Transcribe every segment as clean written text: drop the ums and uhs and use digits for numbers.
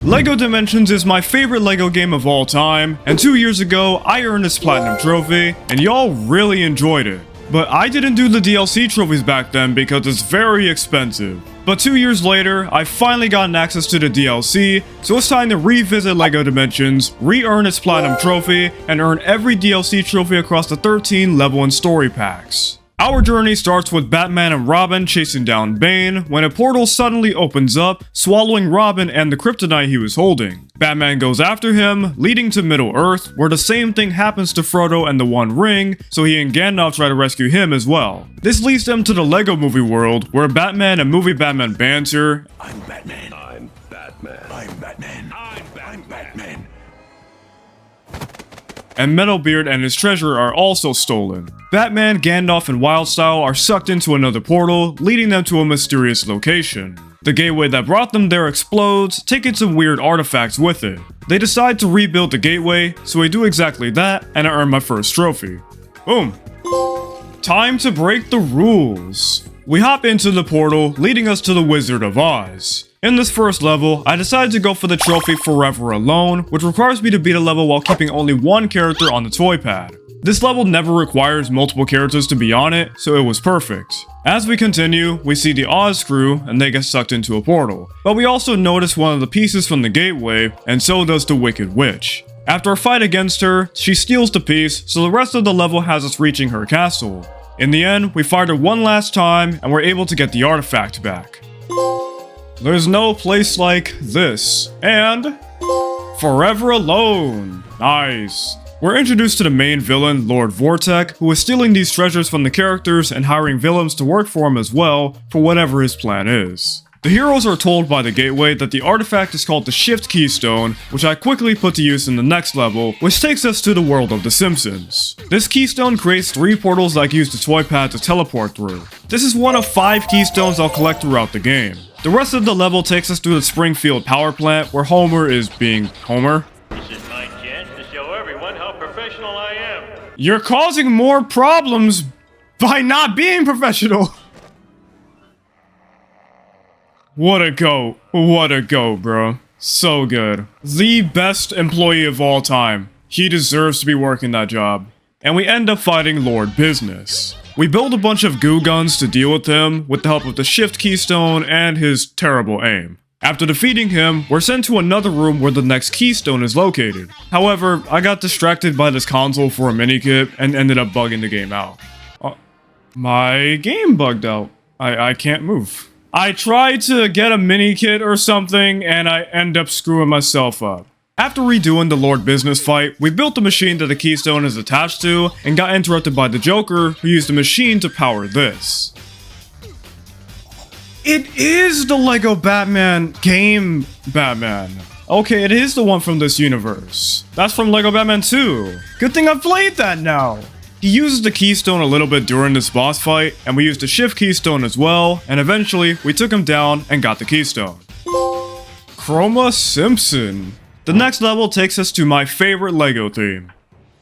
LEGO Dimensions is my favorite LEGO game of all time, and 2 years ago, I earned this platinum trophy, and y'all really enjoyed it. But I didn't do the DLC trophies back then because it's very expensive. But 2 years later, I finally gotten access to the DLC, so it's time to revisit LEGO Dimensions, re-earn its platinum trophy, and earn every DLC trophy across the 13 level and story packs. Our journey starts with Batman and Robin chasing down Bane when a portal suddenly opens up, swallowing Robin and the kryptonite he was holding. Batman goes after him, leading to Middle-earth, where the same thing happens to Frodo and the One Ring, so he and Gandalf try to rescue him as well. This leads them to the LEGO movie world, where Batman and movie Batman banter. I'm Batman. I'm Batman. I'm Batman. I'm Batman. And Metalbeard and his treasure are also stolen. Batman, Gandalf, and Wildstyle are sucked into another portal, leading them to a mysterious location. The gateway that brought them there explodes, taking some weird artifacts with it. They decide to rebuild the gateway, so I do exactly that, and I earn my first trophy. Boom. Time to break the rules. We hop into the portal, leading us to the Wizard of Oz. In this first level, I decided to go for the trophy Forever Alone, which requires me to beat a level while keeping only one character on the toy pad. This level never requires multiple characters to be on it, so it was perfect. As we continue, we see the Oz crew, and they get sucked into a portal. But we also notice one of the pieces from the gateway, and so does the Wicked Witch. After a fight against her, she steals the piece, so the rest of the level has us reaching her castle. In the end, we fight her one last time, and we're able to get the artifact back. There's no place like this. And Forever Alone. Nice. We're introduced to the main villain, Lord Vortek, who is stealing these treasures from the characters and hiring villains to work for him as well, for whatever his plan is. The heroes are told by the gateway that the artifact is called the Shift Keystone, which I quickly put to use in the next level, which takes us to the world of The Simpsons. This keystone creates 3 portals that I use the toy pad to teleport through. This is one of 5 keystones I'll collect throughout the game. The rest of the level takes us through the Springfield power plant, where Homer is being Homer. This is my chance to show everyone how professional I am. You're causing more problems by not being professional. What a go, bro. So good. The best employee of all time. He deserves to be working that job. And we end up fighting Lord Business. We build a bunch of goo guns to deal with him, with the help of the Shift Keystone and his terrible aim. After defeating him, we're sent to another room where the next keystone is located. However, I got distracted by this console for a mini-kit and ended up bugging the game out. My game bugged out. I can't move. I tried to get a mini-kit or something, and I end up screwing myself up. After redoing the Lord Business fight, we built the machine that the keystone is attached to, and got interrupted by the Joker, who used the machine to power this. It is the LEGO Batman game Batman. Okay, it is the one from this universe. That's from LEGO Batman 2. Good thing I've played that now. He uses the keystone a little bit during this boss fight, and we used the Shift Keystone as well, and eventually we took him down and got the keystone. Chroma Simpson. The next level takes us to my favorite LEGO theme.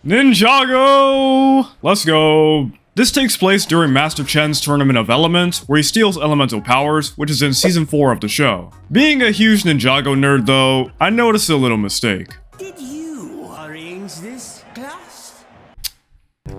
Ninjago! Let's go! This takes place during Master Chen's Tournament of Elements, where he steals elemental powers, which is in season 4 of the show. Being a huge Ninjago nerd though, I noticed a little mistake. Did you arrange this class?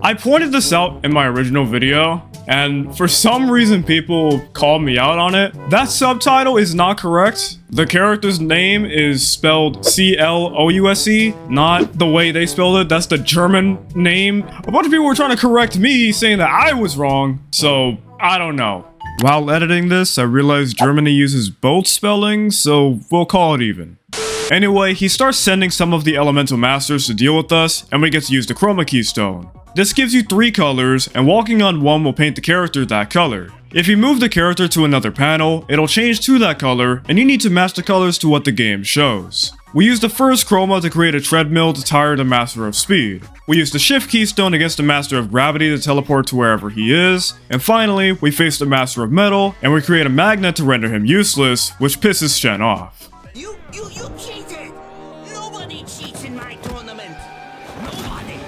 I pointed this out in my original video, and for some reason people called me out on it. That subtitle is not correct. The character's name is spelled C-L-O-U-S-E, not the way they spelled it. That's the German name. A bunch of people were trying to correct me, saying that I was wrong, so I don't know. While editing this, I realized Germany uses both spellings, so we'll call it even. Anyway, he starts sending some of the elemental masters to deal with us, and we get to use the Chroma Keystone. This gives you 3 colors, and walking on one will paint the character that color. If you move the character to another panel, it'll change to that color, and you need to match the colors to what the game shows. We use the first chroma to create a treadmill to tire the Master of Speed. We use the Shift Keystone against the Master of Gravity to teleport to wherever he is. And finally, we face the Master of Metal, and we create a magnet to render him useless, which pisses Shen off. You cheated! Nobody cheats in my tournament! Nobody!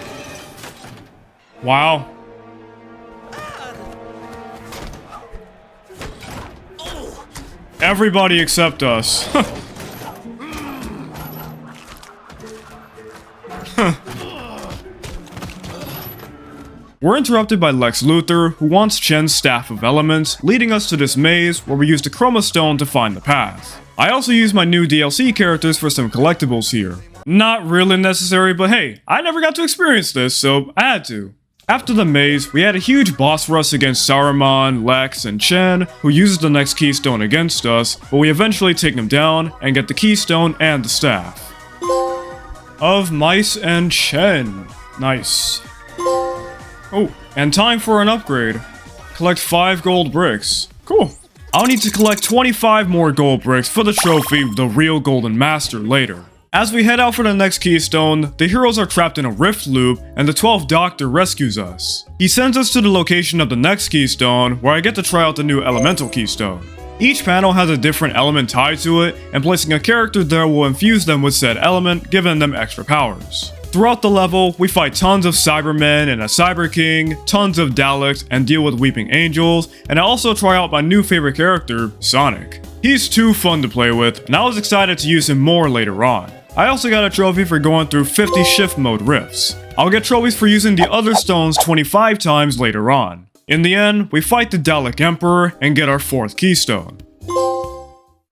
Wow. Everybody except us. We're interrupted by Lex Luthor, who wants Chen's Staff of Elements, leading us to this maze where we use the Chroma Stone to find the path. I also use my new DLC characters for some collectibles here. Not really necessary, but hey, I never got to experience this, so I had to. After the maze, we had a huge boss rush against Saruman, Lex, and Chen, who uses the next keystone against us, but we eventually take them down and get the keystone and the staff. Of Mice and Chen. Nice. Oh, and time for an upgrade. Collect 5 gold bricks. Cool. I'll need to collect 25 more gold bricks for the trophy, the real Golden Master, later. As we head out for the next keystone, the heroes are trapped in a rift loop, and the 12th Doctor rescues us. He sends us to the location of the next keystone, where I get to try out the new elemental keystone. Each panel has a different element tied to it, and placing a character there will infuse them with said element, giving them extra powers. Throughout the level, we fight tons of Cybermen and a Cyber King, tons of Daleks, and deal with Weeping Angels, and I also try out my new favorite character, Sonic. He's too fun to play with, and I was excited to use him more later on. I also got a trophy for going through 50 shift mode rifts. I'll get trophies for using the other stones 25 times later on. In the end, we fight the Dalek Emperor and get our 4th keystone.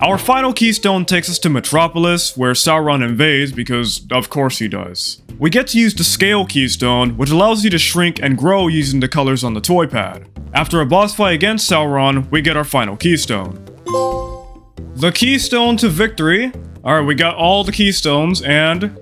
Our final keystone takes us to Metropolis, where Sauron invades because of course he does. We get to use the Scale keystone, which allows you to shrink and grow using the colors on the toy pad. After a boss fight against Sauron, we get our final keystone. The keystone to victory. Alright, we got all the keystones and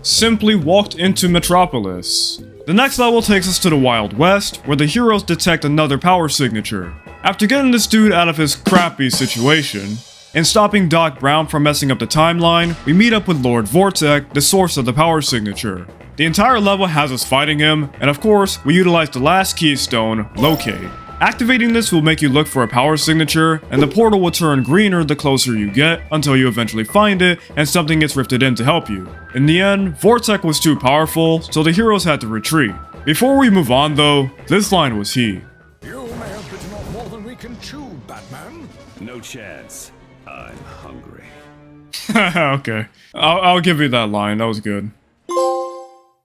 simply walked into Metropolis. The next level takes us to the Wild West, where the heroes detect another power signature. After getting this dude out of his crappy situation, and stopping Doc Brown from messing up the timeline, we meet up with Lord Vortek, the source of the power signature. The entire level has us fighting him, and of course, we utilize the last keystone, Locate. Activating this will make you look for a power signature, and the portal will turn greener the closer you get, until you eventually find it, and something gets rifted in to help you. In the end, Vortek was too powerful, so the heroes had to retreat. Before we move on though, this line was he. You may have bitten off more than we can chew, Batman. No chance. I'm hungry. Okay, I'll give you that line, that was good.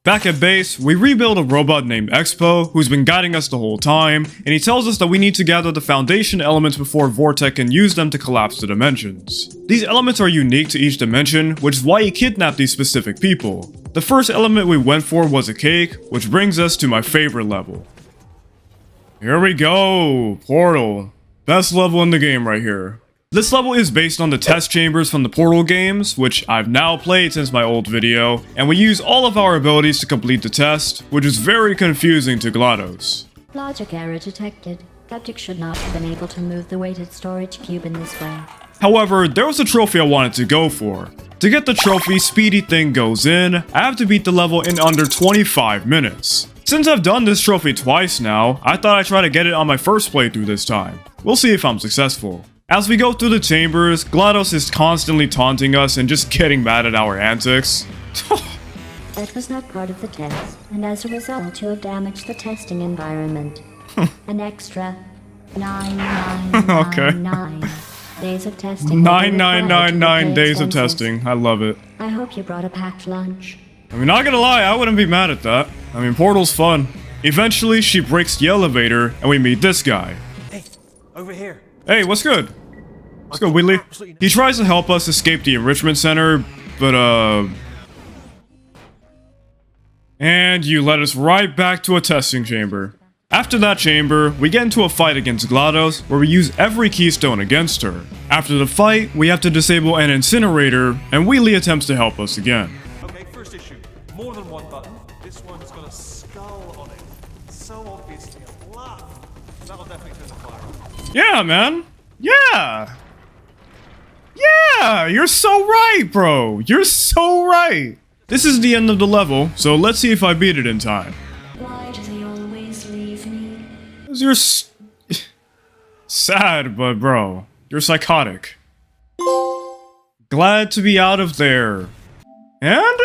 Back at base, we rebuild a robot named Expo, who's been guiding us the whole time, and he tells us that we need to gather the foundation elements before Vortek can use them to collapse the dimensions. These elements are unique to each dimension, which is why he kidnapped these specific people. The first element we went for was a cake, which brings us to my favorite level. Here we go, Portal. Best level in the game right here. This level is based on the test chambers from the Portal games, which I've now played since my old video, and we use all of our abilities to complete the test, which is very confusing to GLaDOS. Logic error detected. Shardyx should not have been able to move the weighted storage cube in this way. However, there was a trophy I wanted to go for. To get the trophy Speedy Thing Goes In, I have to beat the level in under 25 minutes. Since I've done this trophy twice now, I thought I'd try to get it on my first playthrough this time. We'll see if I'm successful. As we go through the chambers, GLaDOS is constantly taunting us and just getting mad at our antics. That was not part of the test, and as a result you have damaged the testing environment. An extra 9999 days of testing. 9999 days of testing. I love it. I hope you brought a packed lunch. I mean, not gonna lie, I wouldn't be mad at that. I mean, Portal's fun. Eventually, she breaks the elevator, and we meet this guy. Hey, over here. Hey, what's good? Let's go, Wheatley. He tries to help us escape the enrichment center, but and you led us right back to a testing chamber. After that chamber, we get into a fight against GLaDOS, where we use every keystone against her. After the fight, we have to disable an incinerator, and Wheatley attempts to help us again. Okay, first issue. More than one button. This one's got a skull on it. So obviously a laugh. That'll definitely turn the fire on. Yeah, man. Yeah. Yeah, you're so right, bro. You're so right. This is the end of the level, so let's see if I beat it in time. Why do they always leave me? 'Cause you're sad, but bro, you're psychotic. Glad to be out of there. And?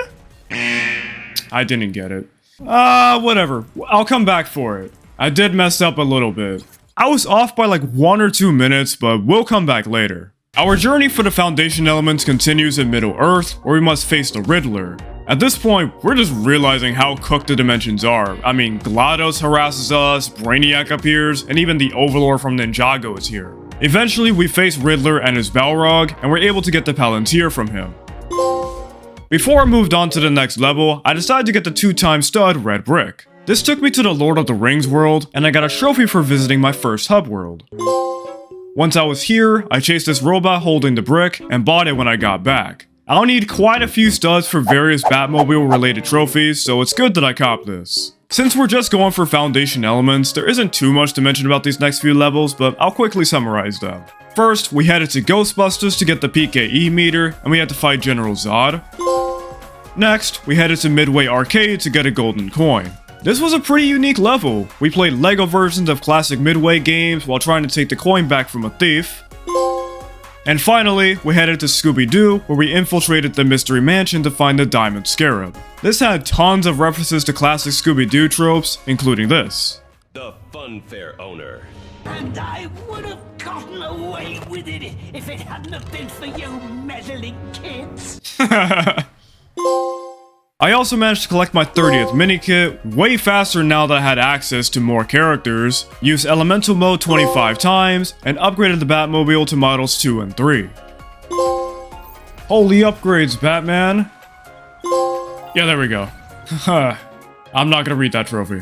I didn't get it. Whatever. I'll come back for it. I did mess up a little bit. I was off by like 1 or 2 minutes, but we'll come back later. Our journey for the foundation elements continues in Middle-earth, where we must face the Riddler. At this point, we're just realizing how cooked the dimensions are. I mean, GLaDOS harasses us, Brainiac appears, and even the Overlord from Ninjago is here. Eventually, we face Riddler and his Balrog, and we're able to get the Palantir from him. Before I moved on to the next level, I decided to get the 2-time stud red brick. This took me to the Lord of the Rings world, and I got a trophy for visiting my first hub world. Once I was here, I chased this robot holding the brick, and bought it when I got back. I'll need quite a few studs for various Batmobile related trophies, so it's good that I copped this. Since we're just going for foundation elements, there isn't too much to mention about these next few levels, but I'll quickly summarize them. First, we headed to Ghostbusters to get the PKE meter, and we had to fight General Zod. Next, we headed to Midway Arcade to get a golden coin. This was a pretty unique level. We played LEGO versions of classic Midway games while trying to take the coin back from a thief. And finally, we headed to Scooby-Doo, where we infiltrated the Mystery Mansion to find the Diamond Scarab. This had tons of references to classic Scooby-Doo tropes, including this. The funfair owner. And I would have gotten away with it if it hadn't have been for you meddling kids. I also managed to collect my 30th mini-kit way faster now that I had access to more characters, used Elemental Mode 25 times, and upgraded the Batmobile to models 2 and 3. Holy upgrades, Batman! Yeah, there we go. I'm not gonna read that trophy.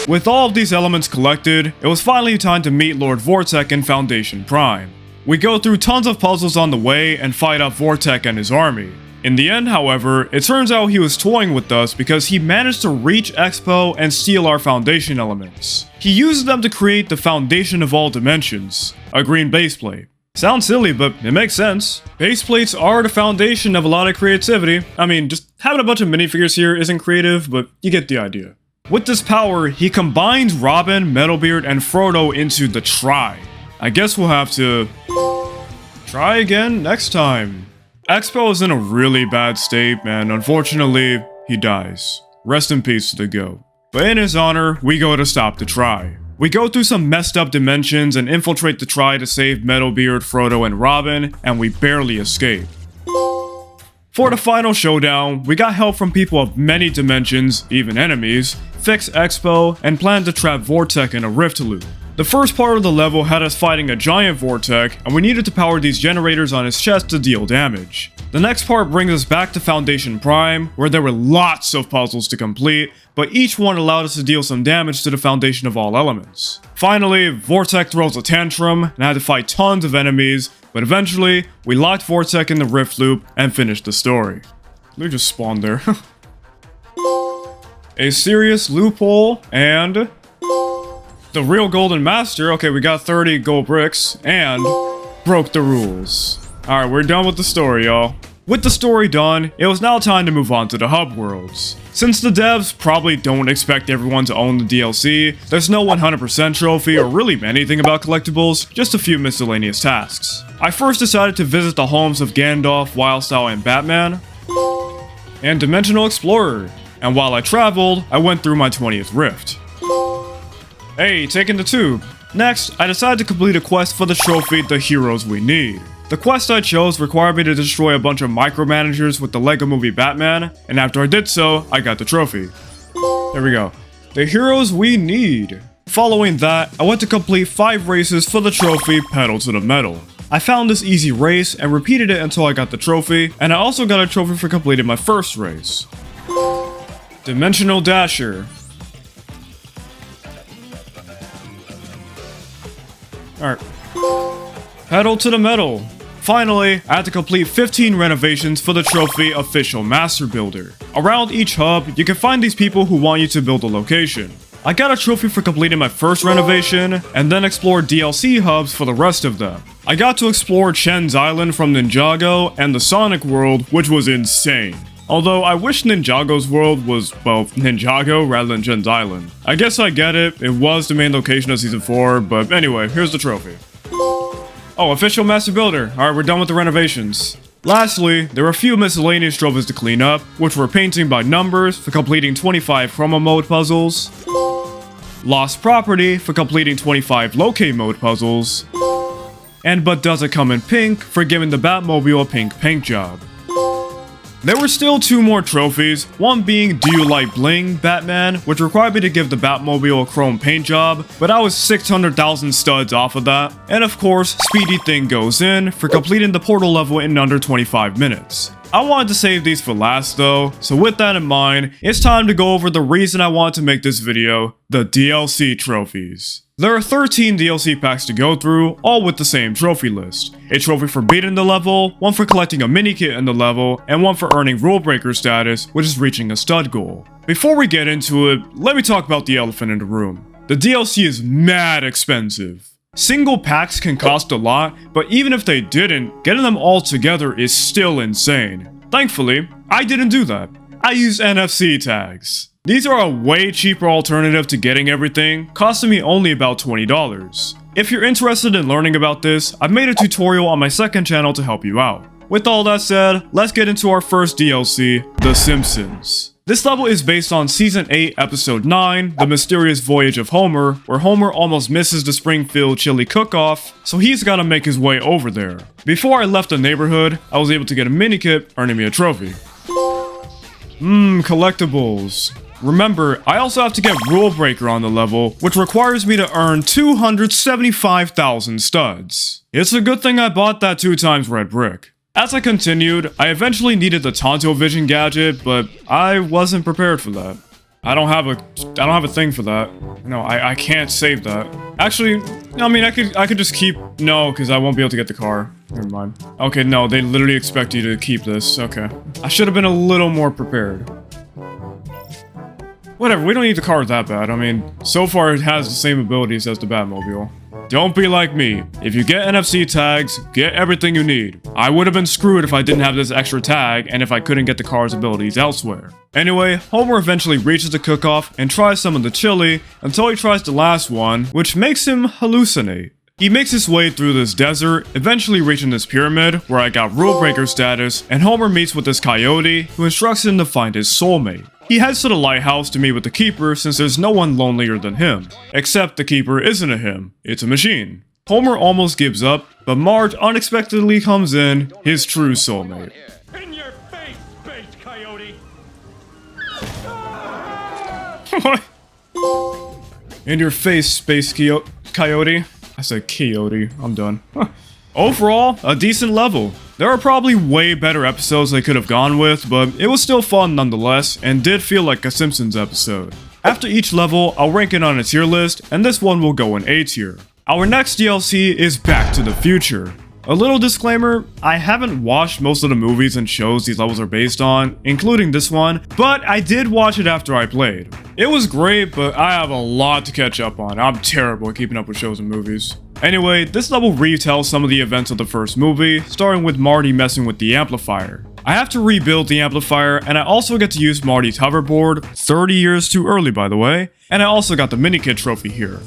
With all of these elements collected, it was finally time to meet Lord Vortek in Foundation Prime. We go through tons of puzzles on the way and fight off Vortek and his army. In the end, however, it turns out he was toying with us because he managed to reach Expo and steal our foundation elements. He uses them to create the foundation of all dimensions, a green baseplate. Sounds silly, but it makes sense. Baseplates are the foundation of a lot of creativity. I mean, just having a bunch of minifigures here isn't creative, but you get the idea. With this power, he combines Robin, Metalbeard, and Frodo into the Try. I guess we'll have to try again next time. Expo is in a really bad state, and unfortunately, he dies. Rest in peace to the goat. But in his honor, we go to stop the Try. We go through some messed up dimensions and infiltrate the Try to save Metalbeard, Frodo, and Robin, and we barely escape. For the final showdown, we got help from people of many dimensions, even enemies, fix Expo, and plan to trap Vortek in a rift loop. The first part of the level had us fighting a giant Vortek, and we needed to power these generators on his chest to deal damage. The next part brings us back to Foundation Prime, where there were lots of puzzles to complete, but each one allowed us to deal some damage to the foundation of all elements. Finally, Vortek throws a tantrum, and I had to fight tons of enemies, but eventually, we locked Vortek in the rift loop and finished the story. They just spawned there. A serious loophole, and the real Golden Master. Okay, we got 30 gold bricks, and broke the rules. Alright, we're done with the story, y'all. With the story done, it was now time to move on to the hub worlds. Since the devs probably don't expect everyone to own the DLC, there's no 100% trophy or really anything about collectibles, just a few miscellaneous tasks. I first decided to visit the homes of Gandalf, Wildstyle, and Batman, and Dimensional Explorer, and while I traveled, I went through my 20th rift. Hey, taking the tube. Next, I decided to complete a quest for the trophy The Heroes We Need. The quest I chose required me to destroy a bunch of micromanagers with the LEGO Movie Batman, and after I did so, I got the trophy. There we go. The Heroes We Need. Following that, I went to complete 5 races for the trophy Pedal to the Metal. I found this easy race and repeated it until I got the trophy, and I also got a trophy for completing my first race. Dimensional Dasher. Alright. Pedal to the Metal. Finally, I had to complete 15 renovations for the trophy Official Master Builder. Around each hub, you can find these people who want you to build a location. I got a trophy for completing my first renovation, and then explored DLC hubs for the rest of them. I got to explore Chen's Island from Ninjago and the Sonic world, which was insane. Although I wish Ninjago's world was, well, Ninjago rather than Chen's Island. I guess I get it, it was the main location of Season 4, but anyway, here's the trophy. Oh, Official Master Builder. Alright, we're done with the renovations. Lastly, there were a few miscellaneous trophies to clean up, which were painting by numbers for completing 25 Chroma Mode puzzles, Lost Property for completing 25 Locate Mode puzzles, and But Does It Come in Pink for giving the Batmobile a pink paint job. There were still 2 more trophies, one being Do You Like Bling, Batman, which required me to give the Batmobile a chrome paint job, but I was 600,000 studs off of that. And of course, Speedy Thing Goes In for completing the portal level in under 25 minutes. I wanted to save these for last though, so with that in mind, it's time to go over the reason I wanted to make this video, the DLC trophies. There are 13 DLC packs to go through, all with the same trophy list. A trophy for beating the level, one for collecting a mini kit in the level, and one for earning rule breaker status, which is reaching a stud goal. Before we get into it, let me talk about the elephant in the room. The DLC is mad expensive. Single packs can cost a lot, but even if they didn't, getting them all together is still insane. Thankfully, I didn't do that. I used NFC tags. These are a way cheaper alternative to getting everything, costing me only about $20. If you're interested in learning about this, I've made a tutorial on my second channel to help you out. With all that said, let's get into our first DLC, The Simpsons. This level is based on Season 8, Episode 9, The Mysterious Voyage of Homer, where Homer almost misses the Springfield Chili Cook-Off, so he's gotta make his way over there. Before I left the neighborhood, I was able to get a mini kit, earning me a trophy. Collectibles. Remember, I also have to get Rule Breaker on the level, which requires me to earn 275,000 studs. It's a good thing I bought that 2 times red brick. As I continued, I eventually needed the Tonto Vision gadget, but I wasn't prepared for that. I don't have a thing for that. No, I can't save that. Actually, I mean, I could just keep, no, because I won't be able to get the car. Never mind. Okay, no, they literally expect you to keep this. Okay. I should have been a little more prepared. Whatever, we don't need the car that bad. I mean, so far it has the same abilities as the Batmobile. Don't be like me. If you get NFC tags, get everything you need. I would have been screwed if I didn't have this extra tag and if I couldn't get the car's abilities elsewhere. Anyway, Homer eventually reaches the cook-off and tries some of the chili until he tries the last one, which makes him hallucinate. He makes his way through this desert, eventually reaching this pyramid where I got rule breaker status, and Homer meets with this coyote who instructs him to find his soulmate. He heads to the lighthouse to meet with the keeper since there's no one lonelier than him. Except the keeper isn't a him, it's a machine. Homer almost gives up, but Marge unexpectedly comes in, his true soulmate. In your face, space coyote! What? In your face, space coyote? I said coyote, I'm done. Overall, a decent level. There are probably way better episodes they could have gone with, but it was still fun nonetheless, and did feel like a Simpsons episode. After each level, I'll rank it on a tier list, and this one will go in A tier. Our next DLC is Back to the Future. A little disclaimer, I haven't watched most of the movies and shows these levels are based on, including this one, but I did watch it after I played. It was great, but I have a lot to catch up on. I'm terrible at keeping up with shows and movies. Anyway, this level retells some of the events of the first movie, starting with Marty messing with the amplifier. I have to rebuild the amplifier, and I also get to use Marty's hoverboard, 30 years too early by the way, and I also got the minikit trophy here.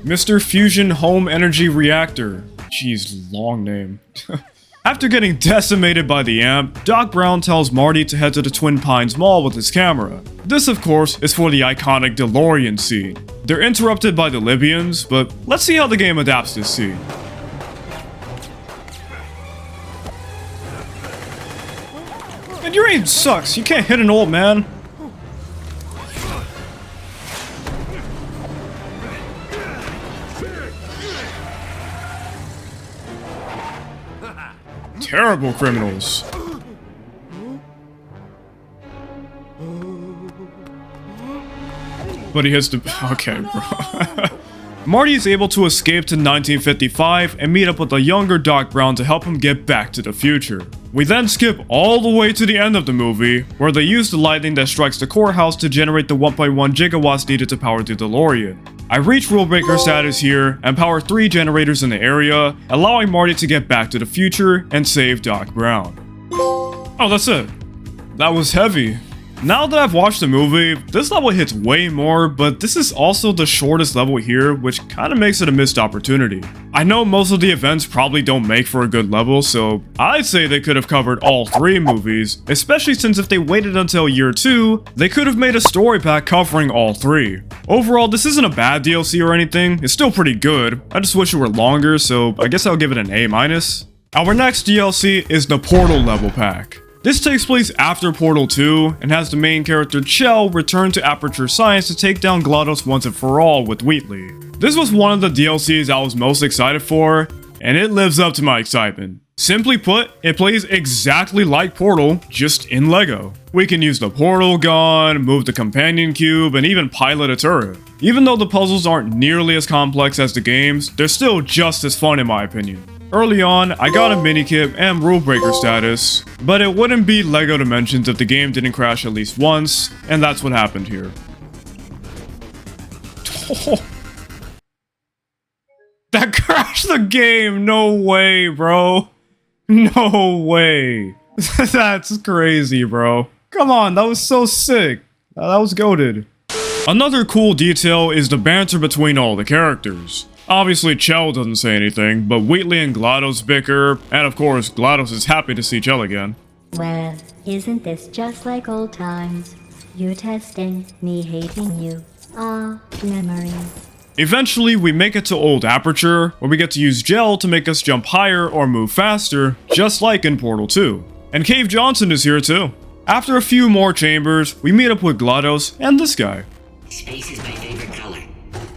Mr. Fusion Home Energy Reactor. Jeez, long name. After getting decimated by the amp, Doc Brown tells Marty to head to the Twin Pines Mall with his camera. This, of course, is for the iconic DeLorean scene. They're interrupted by the Libyans, but let's see how the game adapts this scene. Man, your aim sucks. You can't hit an old man. Terrible criminals. But he hits the... Okay, bro. Marty is able to escape to 1955 and meet up with a younger Doc Brown to help him get back to the future. We then skip all the way to the end of the movie, where they use the lightning that strikes the courthouse to generate the 1.1 gigawatts needed to power the DeLorean. I reach rule breaker status here and power 3 generators in the area, allowing Marty to get back to the future and save Doc Brown. Oh, that's it. That was heavy. Now that I've watched the movie, this level hits way more, but this is also the shortest level here, which kind of makes it a missed opportunity. I know most of the events probably don't make for a good level, so I'd say they could have covered all 3 movies, especially since if they waited until year 2, they could have made a story pack covering all 3. Overall, this isn't a bad DLC or anything, it's still pretty good, I just wish it were longer, so I guess I'll give it an A-. Our next DLC is the Portal level pack. This takes place after Portal 2 and has the main character Chell return to Aperture Science to take down GLaDOS once and for all with Wheatley. This was one of the DLCs I was most excited for, and it lives up to my excitement. Simply put, it plays exactly like Portal, just in LEGO. We can use the portal gun, move the companion cube, and even pilot a turret. Even though the puzzles aren't nearly as complex as the games, they're still just as fun in my opinion. Early on, I got a minikit and rule breaker status, but it wouldn't be LEGO Dimensions if the game didn't crash at least once, and that's what happened here. That crashed the game! No way, bro. No way. That's crazy, bro. Come on, that was so sick. That was goated. Another cool detail is the banter between all the characters. Obviously, Chell doesn't say anything, but Wheatley and GLaDOS bicker, and of course, GLaDOS is happy to see Chell again. Well, isn't this just like old times? You testing, me hating you. Ah, memories. Eventually, we make it to Old Aperture, where we get to use gel to make us jump higher or move faster, just like in Portal 2. And Cave Johnson is here too. After a few more chambers, we meet up with GLaDOS and this guy. Space is my favorite color.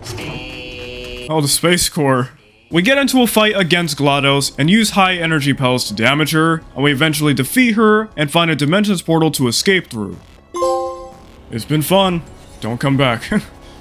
Space. Oh, the Space Core. We get into a fight against GLaDOS and use high energy pellets to damage her, and we eventually defeat her and find a Dimensions portal to escape through. It's been fun. Don't come back.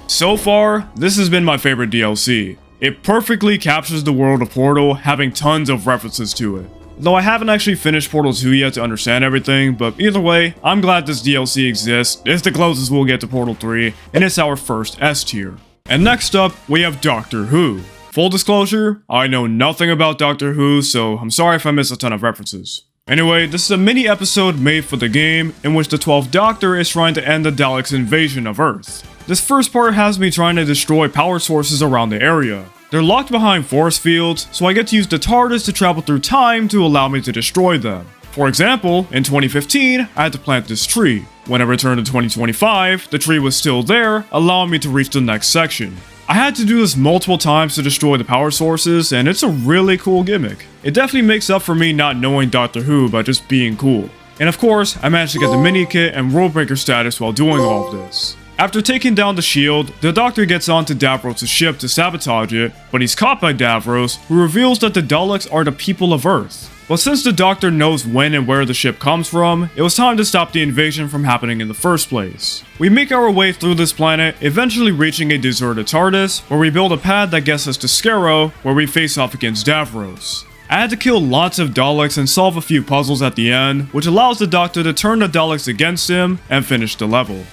So far, this has been my favorite DLC. It perfectly captures the world of Portal, having tons of references to it. Though I haven't actually finished Portal 2 yet to understand everything, but either way, I'm glad this DLC exists. It's the closest we'll get to Portal 3, and it's our first S tier. And next up, we have Doctor Who. Full disclosure, I know nothing about Doctor Who, so I'm sorry if I miss a ton of references. Anyway, this is a mini episode made for the game, in which the 12th Doctor is trying to end the Daleks' invasion of Earth. This first part has me trying to destroy power sources around the area. They're locked behind force fields, so I get to use the TARDIS to travel through time to allow me to destroy them. For example, in 2015, I had to plant this tree. When I returned in 2025, the tree was still there, allowing me to reach the next section. I had to do this multiple times to destroy the power sources, and it's a really cool gimmick. It definitely makes up for me not knowing Doctor Who by just being cool. And of course, I managed to get the mini kit and rule breaker status while doing all of this. After taking down the shield, the Doctor gets onto Davros' ship to sabotage it, but he's caught by Davros, who reveals that the Daleks are the people of Earth. But since the Doctor knows when and where the ship comes from, it was time to stop the invasion from happening in the first place. We make our way through this planet, eventually reaching a deserted TARDIS, where we build a pad that gets us to Scarrow, where we face off against Davros. I had to kill lots of Daleks and solve a few puzzles at the end, which allows the Doctor to turn the Daleks against him and finish the level.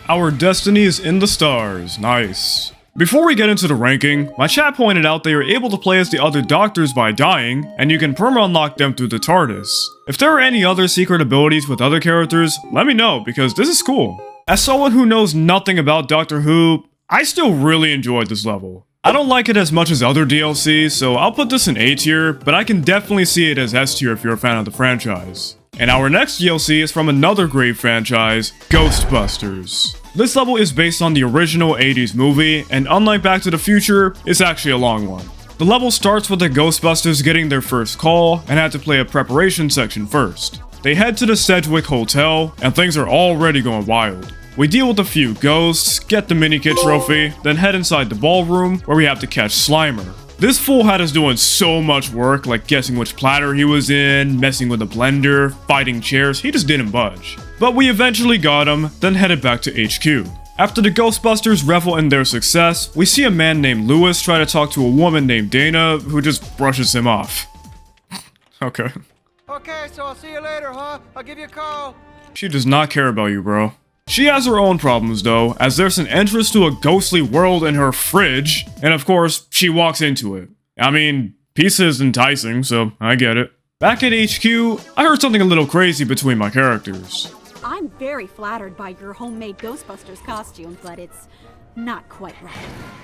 Our destiny is in the stars. Nice. Before we get into the ranking, my chat pointed out they are able to play as the other Doctors by dying, and you can perma-unlock them through the TARDIS. If there are any other secret abilities with other characters, let me know, because this is cool. As someone who knows nothing about Doctor Who, I still really enjoyed this level. I don't like it as much as other DLCs, so I'll put this in A tier, but I can definitely see it as S tier if you're a fan of the franchise. And our next DLC is from another great franchise, Ghostbusters. This level is based on the original 80s movie, and unlike Back to the Future, it's actually a long one. The level starts with the Ghostbusters getting their first call, and had to play a preparation section first. They head to the Sedgwick Hotel, and things are already going wild. We deal with a few ghosts, get the mini-kit trophy, then head inside the ballroom, where we have to catch Slimer. This fool had us doing so much work, like guessing which platter he was in, messing with a blender, fighting chairs, he just didn't budge. But we eventually got him, then headed back to HQ. After the Ghostbusters revel in their success, we see a man named Lewis try to talk to a woman named Dana, who just brushes him off. Okay. Okay, so I'll see you later, huh? I'll give you a call. She does not care about you, bro. She has her own problems though, as there's an entrance to a ghostly world in her fridge, and of course, she walks into it. I mean, pizza is enticing, so I get it. Back at HQ, I heard something a little crazy between my characters. I'm very flattered by your homemade Ghostbusters costume, but it's not quite right.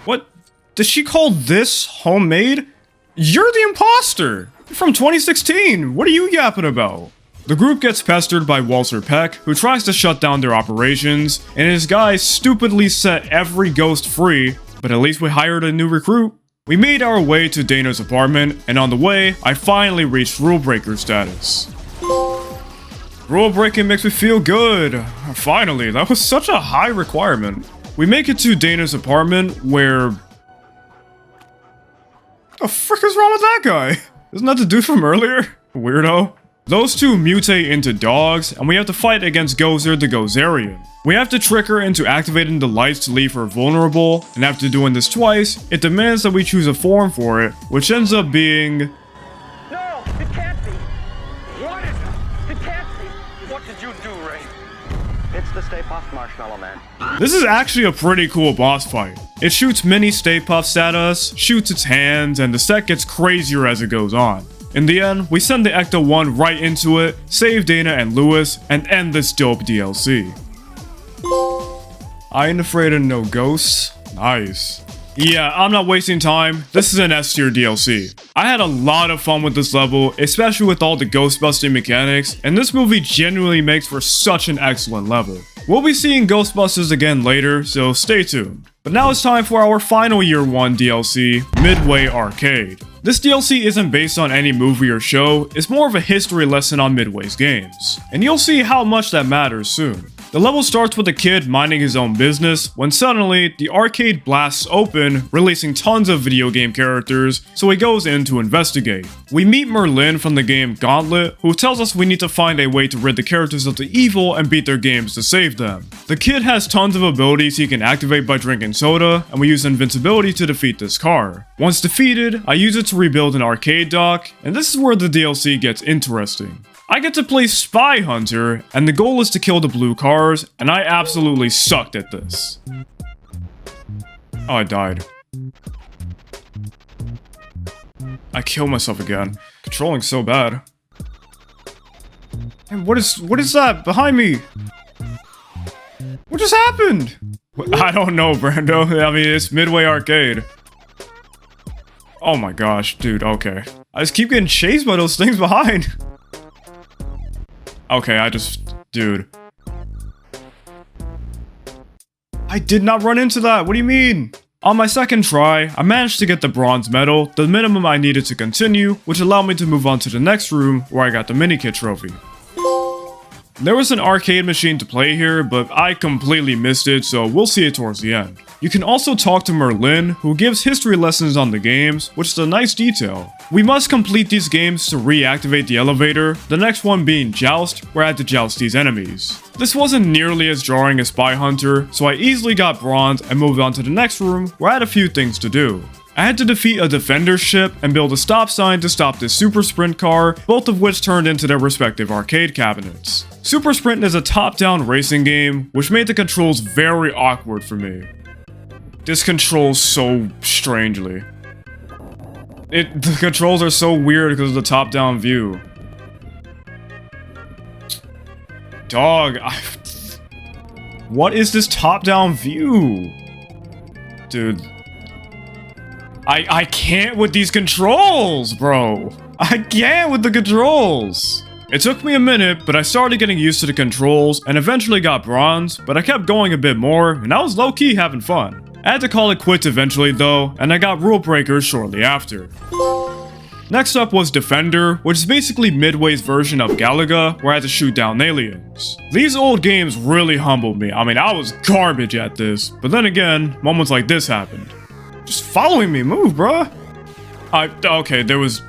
What? Does she call this homemade? You're the imposter! You're from 2016, what are you yapping about? The group gets pestered by Walter Peck, who tries to shut down their operations, and his guys stupidly set every ghost free, but at least we hired a new recruit. We made our way to Dana's apartment, and on the way, I finally reached rule breaker status. Rule breaking makes me feel good. Finally, that was such a high requirement. We make it to Dana's apartment where... The frick is wrong with that guy? Isn't that the dude from earlier? Weirdo. Those two mutate into dogs, and we have to fight against Gozer the Gozerian. We have to trick her into activating the lights to leave her vulnerable, and after doing this twice, it demands that we choose a form for it, which ends up being... No, it can't be. What is it? It can't be. What did you do, Ray? It's the Stay Puft Marshmallow Man. This is actually a pretty cool boss fight. It shoots mini Stay Puffs at us, shoots its hands, and the set gets crazier as it goes on. In the end, we send the Ecto-1 right into it, save Dana and Lewis, and end this dope DLC. I ain't afraid of no ghosts. Nice. Yeah, I'm not wasting time. This is an S tier DLC. I had a lot of fun with this level, especially with all the Ghostbusting mechanics, and this movie genuinely makes for such an excellent level. We'll be seeing Ghostbusters again later, so stay tuned. But now it's time for our final Year 1 DLC, Midway Arcade. This DLC isn't based on any movie or show, it's more of a history lesson on Midway's games. And you'll see how much that matters soon. The level starts with a kid minding his own business, when suddenly, the arcade blasts open, releasing tons of video game characters, so he goes in to investigate. We meet Merlin from the game Gauntlet, who tells us we need to find a way to rid the characters of the evil and beat their games to save them. The kid has tons of abilities he can activate by drinking soda, and we use invincibility to defeat this car. Once defeated, I use it to rebuild an arcade dock, and this is where the DLC gets interesting. I get to play Spy Hunter, and the goal is to kill the blue cars, and I absolutely sucked at this. Oh, I died. I killed myself again. Controlling so bad. And what is that behind me? What just happened? I don't know, Brando. I mean, it's Midway Arcade. Oh my gosh, dude, okay. I just keep getting chased by those things behind. Okay, dude. I did not run into that, what do you mean? On my second try, I managed to get the bronze medal, the minimum I needed to continue, which allowed me to move on to the next room where I got the mini-kit trophy. There was an arcade machine to play here, but I completely missed it, so we'll see it towards the end. You can also talk to Merlin, who gives history lessons on the games, which is a nice detail. We must complete these games to reactivate the elevator, the next one being Joust, where I had to joust these enemies. This wasn't nearly as jarring as Spy Hunter, so I easily got bronze and moved on to the next room, where I had a few things to do. I had to defeat a defender ship and build a stop sign to stop this Super Sprint car, both of which turned into their respective arcade cabinets. Super Sprint is a top-down racing game, which made the controls very awkward for me. This controls so strangely. The controls are so weird because of the top-down view. Dog, what is this top-down view? Dude. I can't with these controls, bro. I can't with the controls. It took me a minute, but I started getting used to the controls and eventually got bronze, but I kept going a bit more, and I was low-key having fun. I had to call it quits eventually though, and I got rule breakers shortly after. Next up was Defender, which is basically Midway's version of Galaga, where I had to shoot down aliens. These old games really humbled me. I mean, I was garbage at this, but then again, moments like this happened. Just following me, move, bruh. Okay, there was...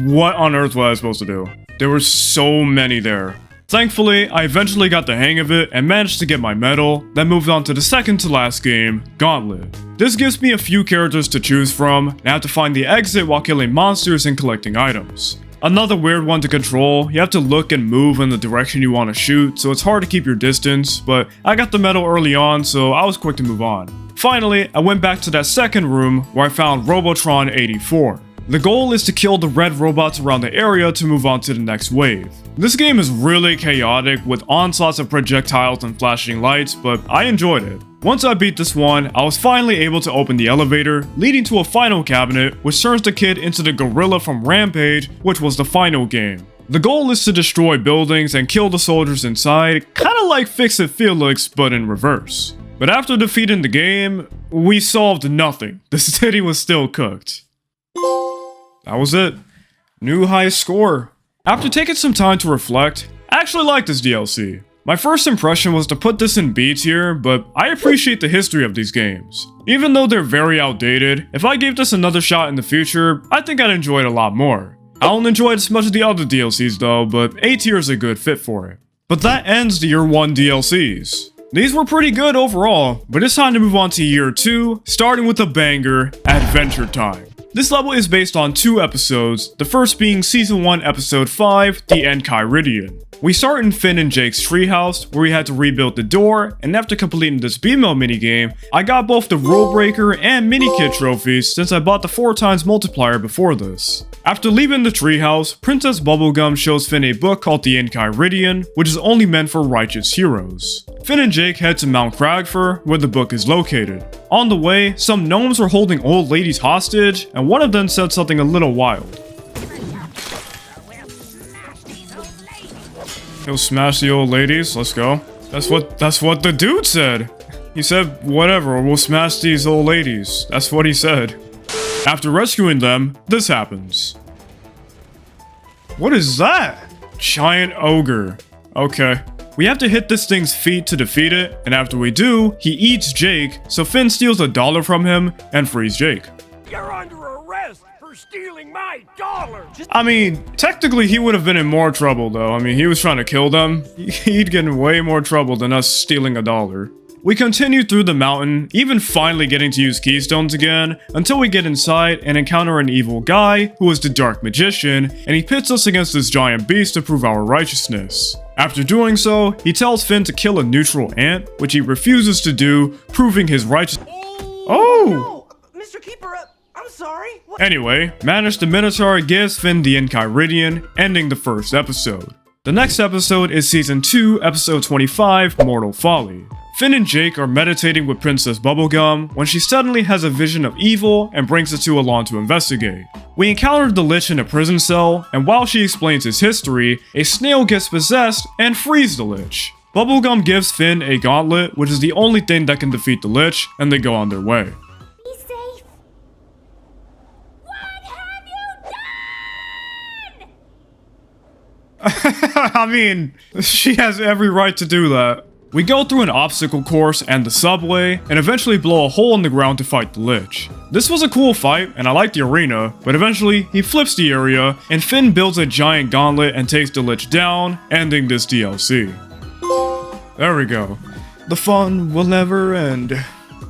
What on earth was I supposed to do? There were so many there. Thankfully, I eventually got the hang of it and managed to get my medal, then moved on to the second to last game, Gauntlet. This gives me a few characters to choose from, and I have to find the exit while killing monsters and collecting items. Another weird one to control, you have to look and move in the direction you want to shoot, so it's hard to keep your distance, but I got the medal early on, so I was quick to move on. Finally, I went back to that second room where I found Robotron 84. The goal is to kill the red robots around the area to move on to the next wave. This game is really chaotic with onslaughts of projectiles and flashing lights, but I enjoyed it. Once I beat this one, I was finally able to open the elevator, leading to a final cabinet, which turns the kid into the gorilla from Rampage, which was the final game. The goal is to destroy buildings and kill the soldiers inside, kinda like Fix-It Felix, but in reverse. But after defeating the game, we solved nothing. The city was still cooked. That was it. New highest score. After taking some time to reflect, I actually like this DLC. My first impression was to put this in B tier, but I appreciate the history of these games. Even though they're very outdated, if I gave this another shot in the future, I think I'd enjoy it a lot more. I don't enjoy it as much as the other DLCs though, but A tier is a good fit for it. But that ends the Year 1 DLCs. These were pretty good overall, but it's time to move on to Year 2, starting with a banger, Adventure Time. This level is based on 2 episodes, the first being Season 1 Episode 5, The Enchiridion. We start in Finn and Jake's treehouse, where we had to rebuild the door, and after completing this B-Mail minigame, I got both the Rule Breaker and Minikit trophies since I bought the 4x multiplier before this. After leaving the treehouse, Princess Bubblegum shows Finn a book called The Enchiridion, which is only meant for righteous heroes. Finn and Jake head to Mount Cragfur, where the book is located. On the way, some gnomes were holding old ladies hostage, and one of them said something a little wild. He'll smash the old ladies, let's go. That's what the dude said. He said, whatever, we'll smash these old ladies. That's what he said. After rescuing them, this happens. What is that? Giant ogre. Okay. We have to hit this thing's feet to defeat it, and after we do, he eats Jake, so Finn steals $1 from him and frees Jake. You're under arrest for stealing my dollar! I mean, technically he would have been in more trouble though. I mean, he was trying to kill them. He'd get in way more trouble than us stealing $1. We continue through the mountain, even finally getting to use keystones again, until we get inside and encounter an evil guy, who is the Dark Magician, and he pits us against this giant beast to prove our righteousness. After doing so, he tells Finn to kill a neutral ant, which he refuses to do, proving his righteousness. Oh! No, Mr. Keeper, I'm sorry. What? Anyway, Manish the Minotaur gives Finn the Enchiridion, ending the first episode. The next episode is Season 2, Episode 25, Mortal Folly. Finn and Jake are meditating with Princess Bubblegum when she suddenly has a vision of evil and brings the two along to investigate. We encounter the Lich in a prison cell, and while she explains his history, a snail gets possessed and frees the Lich. Bubblegum gives Finn a gauntlet, which is the only thing that can defeat the Lich, and they go on their way. Be safe. What have you done? I mean, she has every right to do that. We go through an obstacle course and the subway, and eventually blow a hole in the ground to fight the Lich. This was a cool fight, and I liked the arena, but eventually he flips the area, and Finn builds a giant gauntlet and takes the Lich down, ending this DLC. There we go. The fun will never end.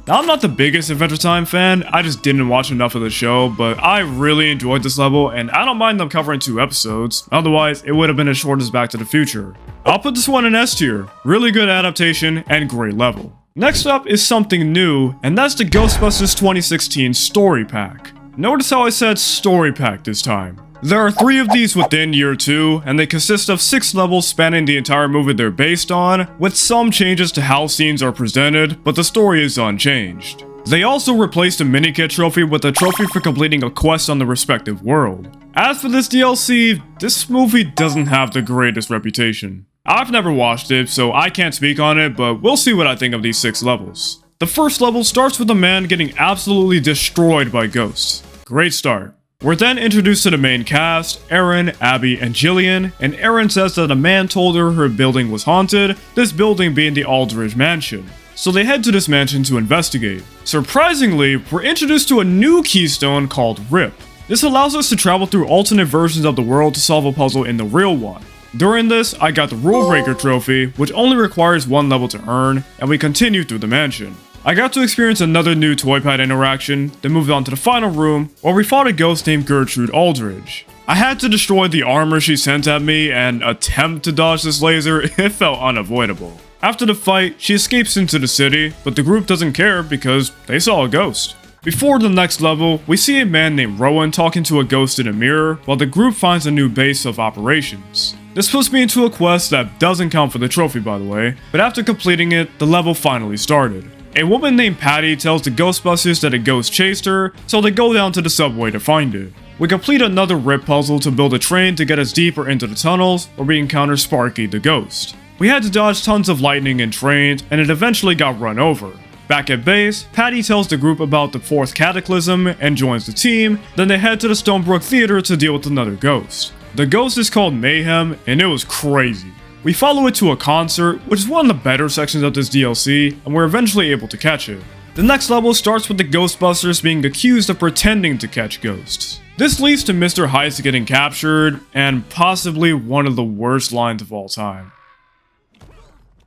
Now, I'm not the biggest Adventure Time fan, I just didn't watch enough of the show, but I really enjoyed this level, and I don't mind them covering 2 episodes, otherwise it would have been as short as Back to the Future. I'll put this one in S tier, really good adaptation and great level. Next up is something new, and that's the Ghostbusters 2016 Story Pack. Notice how I said Story Pack this time. There are 3 of these within Year 2, and they consist of 6 levels spanning the entire movie they're based on, with some changes to how scenes are presented, but the story is unchanged. They also replaced a Minikit trophy with a trophy for completing a quest on the respective world. As for this DLC, this movie doesn't have the greatest reputation. I've never watched it, so I can't speak on it, but we'll see what I think of these 6 levels. The first level starts with a man getting absolutely destroyed by ghosts. Great start. We're then introduced to the main cast, Erin, Abby, and Jillian, and Erin says that a man told her building was haunted, this building being the Aldridge Mansion. So they head to this mansion to investigate. Surprisingly, we're introduced to a new keystone called RIP. This allows us to travel through alternate versions of the world to solve a puzzle in the real one. During this, I got the Rule Breaker trophy, which only requires 1 level to earn, and we continue through the mansion. I got to experience another new toypad interaction, then moved on to the final room, where we fought a ghost named Gertrude Aldridge. I had to destroy the armor she sent at me and attempt to dodge this laser, it felt unavoidable. After the fight, she escapes into the city, but the group doesn't care because they saw a ghost. Before the next level, we see a man named Rowan talking to a ghost in a mirror, while the group finds a new base of operations. This puts me into a quest that doesn't count for the trophy, by the way, but after completing it, the level finally started. A woman named Patty tells the Ghostbusters that a ghost chased her, so they go down to the subway to find it. We complete another RIP puzzle to build a train to get us deeper into the tunnels, where we encounter Sparky the ghost. We had to dodge tons of lightning in trains, and it eventually got run over. Back at base, Patty tells the group about the 4th Cataclysm and joins the team, then they head to the Stonebrook Theater to deal with another ghost. The ghost is called Mayhem, and it was crazy. We follow it to a concert, which is one of the better sections of this DLC, and we're eventually able to catch it. The next level starts with the Ghostbusters being accused of pretending to catch ghosts. This leads to Mr. Heist getting captured, and possibly one of the worst lines of all time.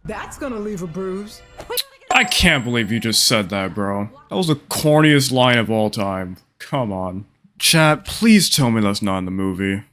That's gonna leave a bruise. I can't believe you just said that, bro. That was the corniest line of all time. Come on. Chat, please tell me that's not in the movie.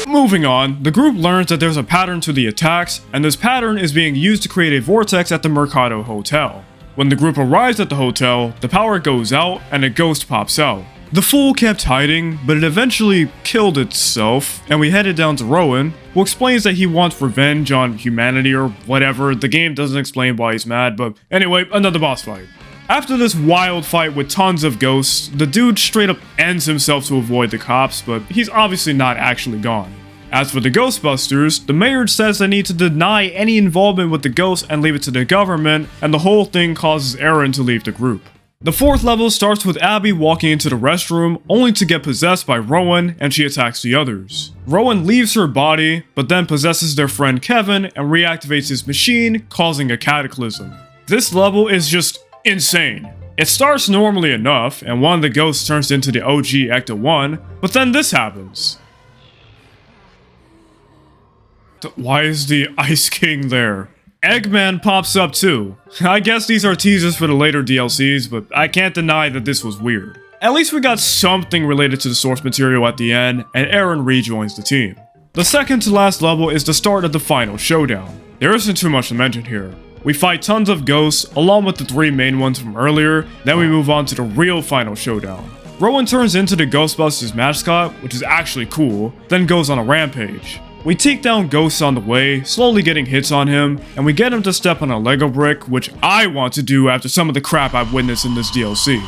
Moving on, the group learns that there's a pattern to the attacks, and this pattern is being used to create a vortex at the Mercado Hotel. When the group arrives at the hotel, the power goes out and a ghost pops out. The fool kept hiding, but it eventually killed itself, and we headed down to Rowan, who explains that he wants revenge on humanity or whatever. The game doesn't explain why he's mad, but anyway, another boss fight. After this wild fight with tons of ghosts, the dude straight up ends himself to avoid the cops, but he's obviously not actually gone. As for the Ghostbusters, the mayor says they need to deny any involvement with the ghosts and leave it to the government, and the whole thing causes Aaron to leave the group. The fourth level starts with Abby walking into the restroom, only to get possessed by Rowan, and she attacks the others. Rowan leaves her body, but then possesses their friend Kevin and reactivates his machine, causing a cataclysm. This level is just insane. It starts normally enough, and one of the ghosts turns into the OG Ecto-1, but then this happens. Why is the Ice King there? Eggman pops up too. I guess these are teasers for the later DLCs, but I can't deny that this was weird. At least we got something related to the source material at the end, and Aaron rejoins the team. The second to last level is the start of the final showdown. There isn't too much to mention here. We fight tons of ghosts, along with the three main ones from earlier, then we move on to the real final showdown. Rowan turns into the Ghostbusters mascot, which is actually cool, then goes on a rampage. We take down ghosts on the way, slowly getting hits on him, and we get him to step on a Lego brick, which I want to do after some of the crap I've witnessed in this DLC.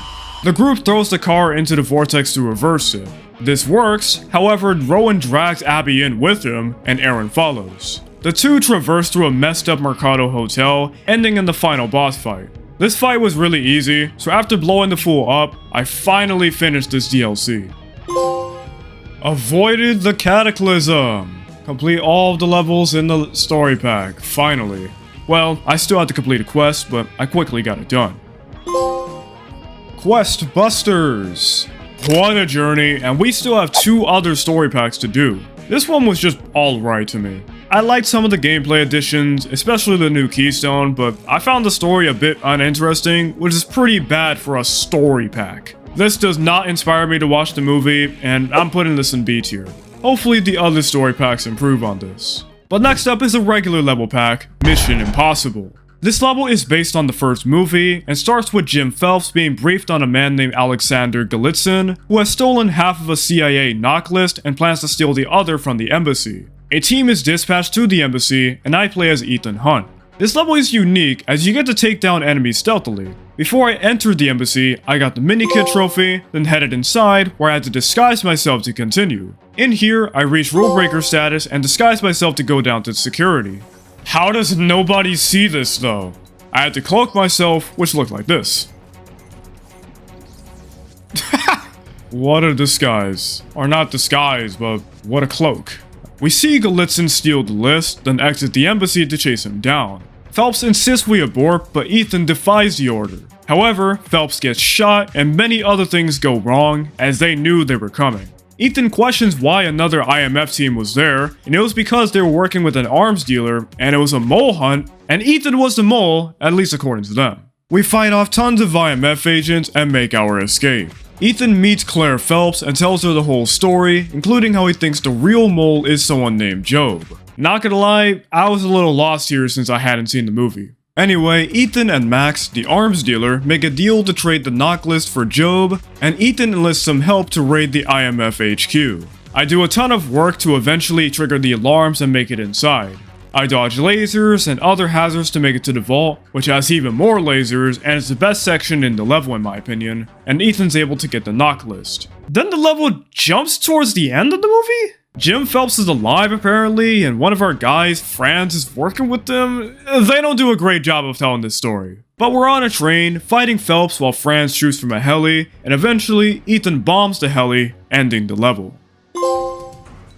The group throws the car into the vortex to reverse it. This works, however, Rowan drags Abby in with him, and Aaron follows. The two traverse through a messed up Mercado Hotel, ending in the final boss fight. This fight was really easy, so after blowing the fool up, I finally finished this DLC. Avoided the cataclysm! Complete all of the levels in the story pack, finally. Well, I still had to complete a quest, but I quickly got it done. Questbusters! What a journey, and we still have 2 other story packs to do. This one was just alright to me. I liked some of the gameplay additions, especially the new Keystone, but I found the story a bit uninteresting, which is pretty bad for a story pack. This does not inspire me to watch the movie, and I'm putting this in B tier. Hopefully the other story packs improve on this. But next up is a regular level pack, Mission Impossible. This level is based on the first movie, and starts with Jim Phelps being briefed on a man named Alexander Galitzin, who has stolen half of a CIA knock list and plans to steal the other from the embassy. A team is dispatched to the embassy, and I play as Ethan Hunt. This level is unique as you get to take down enemies stealthily. Before I entered the embassy, I got the mini kit trophy, then headed inside where I had to disguise myself to continue. In here, I reached rule breaker status and disguised myself to go down to security. How does nobody see this though? I had to cloak myself, which looked like this. What a disguise. Or not disguise, but what a cloak. We see Galitzin steal the list, then exit the embassy to chase him down. Phelps insists we abort, but Ethan defies the order. However, Phelps gets shot, and many other things go wrong, as they knew they were coming. Ethan questions why another IMF team was there, and it was because they were working with an arms dealer, and it was a mole hunt, and Ethan was the mole, at least according to them. We fight off tons of IMF agents and make our escape. Ethan meets Claire Phelps and tells her the whole story, including how he thinks the real mole is someone named Job. Not gonna lie, I was a little lost here since I hadn't seen the movie. Anyway, Ethan and Max, the arms dealer, make a deal to trade the knock list for Job, and Ethan enlists some help to raid the IMF HQ. I do a ton of work to eventually trigger the alarms and make it inside. I dodge lasers and other hazards to make it to the vault, which has even more lasers and is the best section in the level in my opinion, and Ethan's able to get the knock list. Then the level jumps towards the end of the movie? Jim Phelps is alive apparently, and one of our guys, Franz, is working with them. They don't do a great job of telling this story. But we're on a train, fighting Phelps while Franz shoots from a heli, and eventually Ethan bombs the heli, ending the level.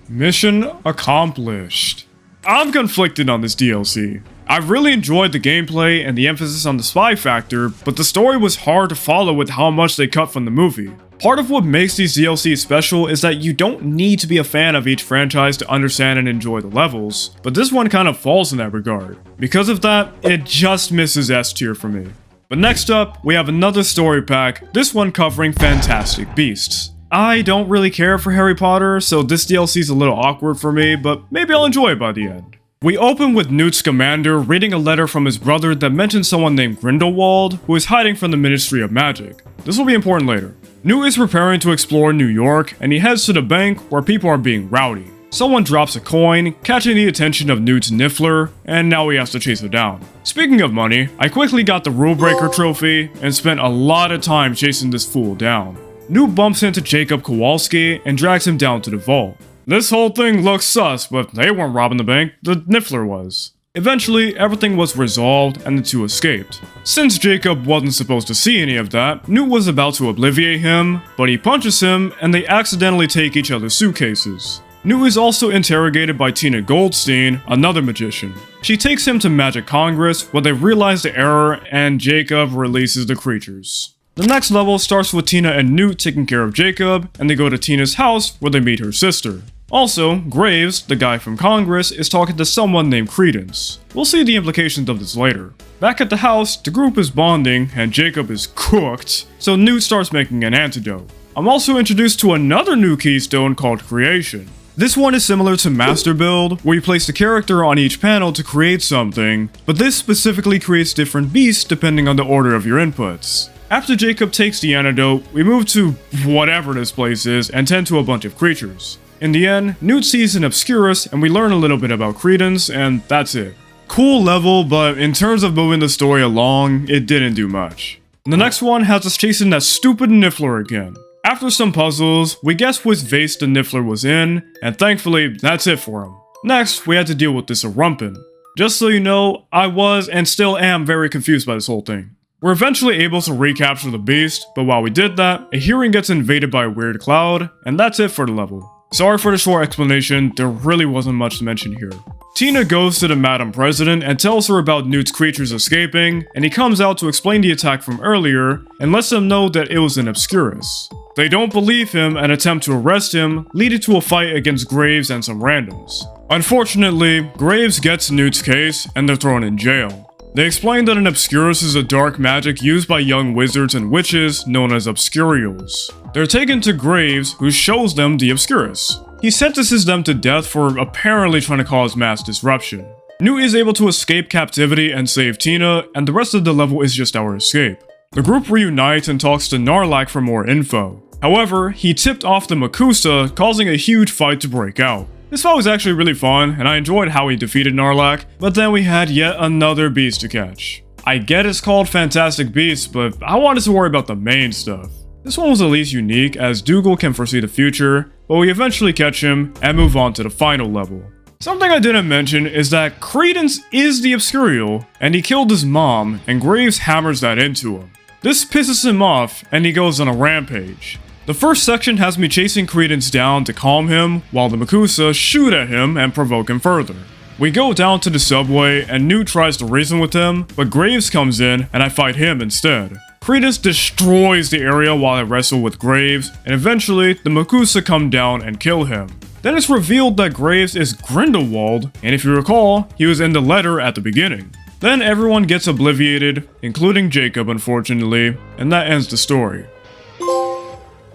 Mission accomplished. I'm conflicted on this DLC. I really enjoyed the gameplay and the emphasis on the spy factor, but the story was hard to follow with how much they cut from the movie. Part of what makes these DLCs special is that you don't need to be a fan of each franchise to understand and enjoy the levels, but this one kind of falls in that regard. Because of that, it just misses S tier for me. But next up, we have another story pack, this one covering Fantastic Beasts. I don't really care for Harry Potter, so this DLC is a little awkward for me, but maybe I'll enjoy it by the end. We open with Newt Scamander reading a letter from his brother that mentions someone named Grindelwald, who is hiding from the Ministry of Magic. This will be important later. Newt is preparing to explore New York, and he heads to the bank where people are being rowdy. Someone drops a coin, catching the attention of Newt's Niffler, and now he has to chase it down. Speaking of money, I quickly got the Rule Breaker trophy, and spent a lot of time chasing this fool down. Newt bumps into Jacob Kowalski and drags him down to the vault. This whole thing looks sus, but they weren't robbing the bank, the Niffler was. Eventually, everything was resolved and the two escaped. Since Jacob wasn't supposed to see any of that, Newt was about to obliviate him, but he punches him and they accidentally take each other's suitcases. Newt is also interrogated by Tina Goldstein, another magician. She takes him to Magic Congress where they realize the error and Jacob releases the creatures. The next level starts with Tina and Newt taking care of Jacob, and they go to Tina's house where they meet her sister. Also, Graves, the guy from Congress, is talking to someone named Credence. We'll see the implications of this later. Back at the house, the group is bonding, and Jacob is cooked, so Newt starts making an antidote. I'm also introduced to another new keystone called Creation. This one is similar to Master Build, where you place the character on each panel to create something, but this specifically creates different beasts depending on the order of your inputs. After Jacob takes the antidote, we move to whatever this place is and tend to a bunch of creatures. In the end, Newt sees an Obscurus and we learn a little bit about Credence, and that's it. Cool level, but in terms of moving the story along, it didn't do much. The next one has us chasing that stupid Niffler again. After some puzzles, we guess which vase the Niffler was in, and thankfully, that's it for him. Next, we had to deal with this Rumpin. Just so you know, I was and still am very confused by this whole thing. We're eventually able to recapture the beast, but while we did that, a hearing gets invaded by a weird cloud, and that's it for the level. Sorry for the short explanation, there really wasn't much to mention here. Tina goes to the Madam President and tells her about Newt's creatures escaping, and he comes out to explain the attack from earlier, and lets them know that it was an Obscurus. They don't believe him and attempt to arrest him, leading to a fight against Graves and some randoms. Unfortunately, Graves gets Newt's case, and they're thrown in jail. They explain that an Obscurus is a dark magic used by young wizards and witches known as Obscurials. They're taken to Graves, who shows them the Obscurus. He sentences them to death for apparently trying to cause mass disruption. Newt is able to escape captivity and save Tina, and the rest of the level is just our escape. The group reunites and talks to Narlac for more info. However, he tipped off the Makusa, causing a huge fight to break out. This fight was actually really fun, and I enjoyed how he defeated Narlac, but then we had yet another beast to catch. I get it's called Fantastic Beasts, but I wanted to worry about the main stuff. This one was at least unique, as Dougal can foresee the future, but we eventually catch him and move on to the final level. Something I didn't mention is that Credence is the Obscurial, and he killed his mom, and Graves hammers that into him. This pisses him off, and he goes on a rampage. The first section has me chasing Credence down to calm him, while the Makusa shoot at him and provoke him further. We go down to the subway, and Newt tries to reason with him, but Graves comes in, and I fight him instead. Credence destroys the area while I wrestle with Graves, and eventually, the Makusa come down and kill him. Then it's revealed that Graves is Grindelwald, and if you recall, he was in the letter at the beginning. Then everyone gets obliviated, including Jacob unfortunately, and that ends the story.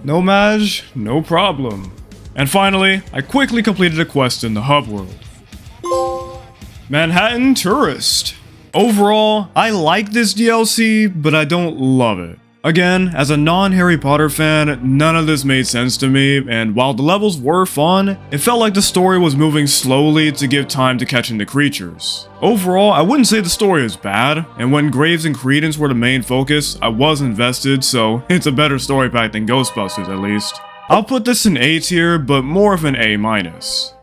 No Maj, no problem. And finally, I quickly completed a quest in the hub world. Manhattan Tourist. Overall, I like this DLC, but I don't love it. Again, as a non-Harry Potter fan, none of this made sense to me, and while the levels were fun, it felt like the story was moving slowly to give time to catching the creatures. Overall, I wouldn't say the story is bad, and when Graves and Credence were the main focus, I was invested, so it's a better story pack than Ghostbusters at least. I'll put this in A tier, but more of an A-.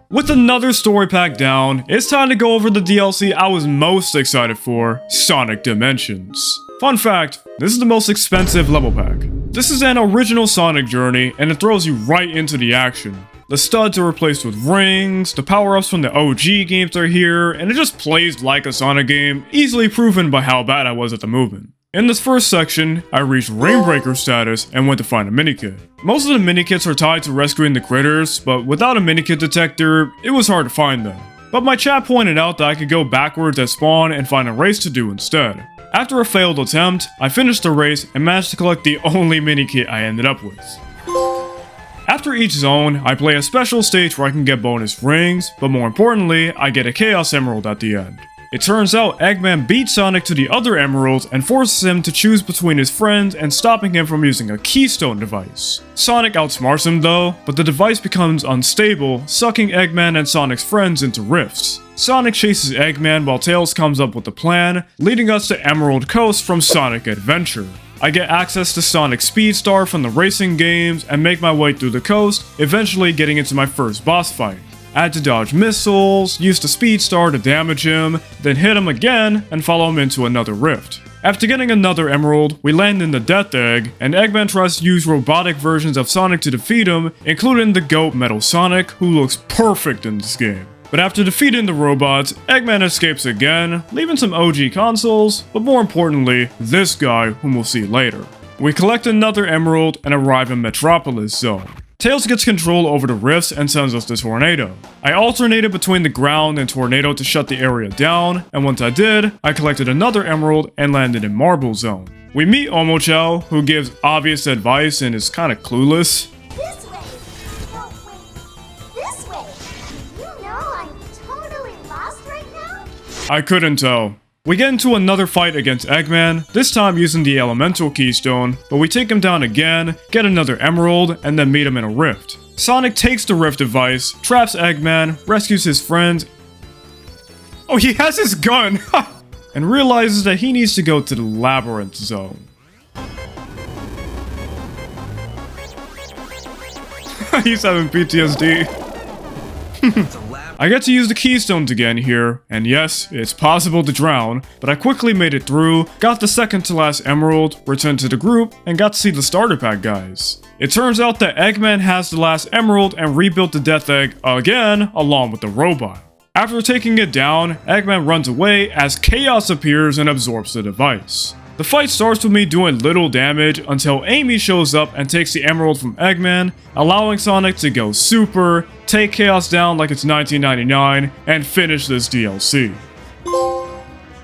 With another story pack down, it's time to go over the DLC I was most excited for, Sonic Dimensions. Fun fact, this is the most expensive level pack. This is an original Sonic journey, and it throws you right into the action. The studs are replaced with rings, the power-ups from the OG games are here, and it just plays like a Sonic game, easily proven by how bad I was at the movement. In this first section, I reached Rainbreaker status and went to find a minikit. Most of the minikits are tied to rescuing the critters, but without a minikit detector, it was hard to find them. But my chat pointed out that I could go backwards at spawn and find a race to do instead. After a failed attempt, I finished the race and managed to collect the only minikit I ended up with. After each zone, I play a special stage where I can get bonus rings, but more importantly, I get a Chaos Emerald at the end. It turns out Eggman beats Sonic to the other emeralds and forces him to choose between his friends and stopping him from using a keystone device. Sonic outsmarts him though, but the device becomes unstable, sucking Eggman and Sonic's friends into rifts. Sonic chases Eggman while Tails comes up with a plan, leading us to Emerald Coast from Sonic Adventure. I get access to Sonic Speedstar from the racing games and make my way through the coast, eventually getting into my first boss fight. I had to dodge missiles, use the Speedstar to damage him, then hit him again and follow him into another rift. After getting another emerald, we land in the Death Egg, and Eggman tries to use robotic versions of Sonic to defeat him, including the GOAT Metal Sonic, who looks perfect in this game. But after defeating the robots, Eggman escapes again, leaving some OG consoles, but more importantly, this guy whom we'll see later. We collect another emerald and arrive in Metropolis Zone. Tails gets control over the rifts and sends us to Tornado. I alternated between the ground and Tornado to shut the area down, and once I did, I collected another emerald and landed in Marble Zone. We meet Omochao, who gives obvious advice and is kinda clueless. This way! No, wait. This way! You know I'm totally lost right now? I couldn't tell. We get into another fight against Eggman, this time using the Elemental Keystone, but we take him down again, get another emerald, and then meet him in a rift. Sonic takes the rift device, traps Eggman, rescues his friends. Oh, he has his gun! And realizes that he needs to go to the Labyrinth Zone. He's having PTSD. I get to use the keystones again here, and yes, it's possible to drown, but I quickly made it through, got the second to last emerald, returned to the group, and got to see the starter pack guys. It turns out that Eggman has the last emerald and rebuilt the Death Egg again, along with the robot. After taking it down, Eggman runs away as Chaos appears and absorbs the device. The fight starts with me doing little damage until Amy shows up and takes the emerald from Eggman, allowing Sonic to go super, take Chaos down like it's 1999, and finish this DLC.